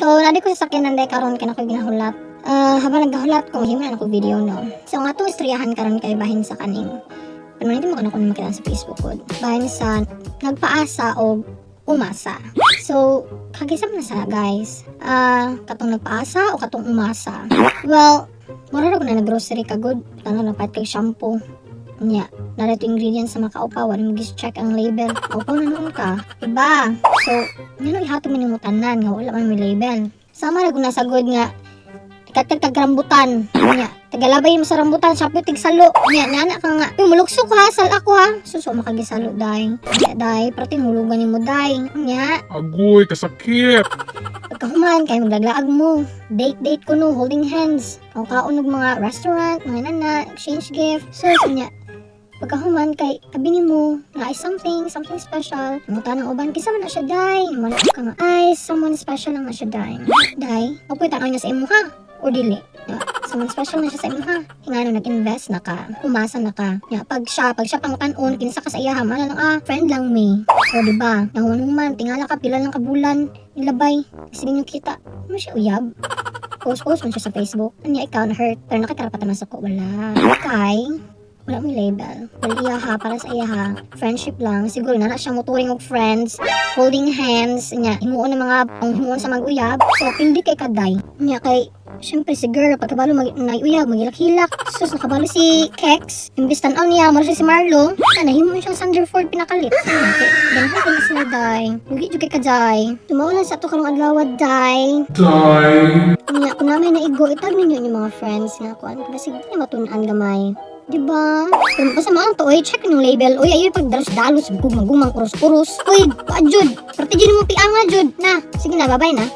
So, nadi ko sa sakyanan day karon kana ko ginahulat. Habang naghulat ko, himo na ako video no. So, nga itong istoryahan karon kay bahin sa kaning. Pero hindi mo kana ko makita sa Facebook ko. Bahin sa nagpaasa o umasa. So, kagisam na sa guys. Katong nagpaasa o katong umasa. Well, mura ko na nag-grocery kagod. Napad kay shampoo. Nya, narito ingredients sa makaupawan, mag-check ang label. Opo na noon ka. Diba? So, nano ihatong minumutanan nga wala man may label. Sama na kung nasagod nga katag rambutan. Nya, tagalabay mo sa rambutan, sabi tigsalo. Nya, nana ka nga. Muluksok ha, sal ako ha. Suso makagisalo day. Nya day, prating hulugan ni mo day. Nya. Agoy, kasakit. Pagkahuman, kaya maglaglaag mo. Date ko no, holding hands. Kaon og mga restaurant, mga nana, exchange gift. So, nya, pagkahuman kay abini mo na ay something special. Muta ng uban kisa man na siya day. Manok ka nga ay someone special lang na siya day. Day, apoy tanaw niya sa imo ha o dili. Someone special na siya sa imo ha. Ingano nag-invest na ka, umasa na ka. Ya, pag siya pangutan-on kinsa ka sa iya ha, man lang friend lang me. So di ba? Nahuman tingala ka pila lang ka bulan nilabay. Sige niyo kita. Ano siya uyab? Post man siya sa Facebook. Anya ikaw na hurt pero nakikarapatan man sa ko wala. Okay. Wala mo label. Wala iya ha, para sa iya ha. Friendship lang. Siguro na siya motoring og friends. Holding hands. Nya, himuon ng mga himuon sa mag-uyab. So, hindi kay kaday. Nya, kay syempre si girl, pagkabalo mag-uyab, magilak-hilak. Sus, nakabalo si Kex. Imbis tanaw niya, mara siya si Marlo. Himuon siyang Sanderford pinakalit. Okay, ganun ka na sila, day. Lugi juga ka, day. Tumaulan sa ito karong adlaw, day. Nya, kung namin naigo, itag ninyo yung mga friends nga. Kung ano, kasi hindi matunaan gamay. Diba? Kung pasamaan to, oy, check yung label. Oy, ayun, pag dalos-dalos, gumang-gumang, kurus-kurus. Oy, paadjud. Parte dyan mo piang nga, Jud. Na, sige na, babay na.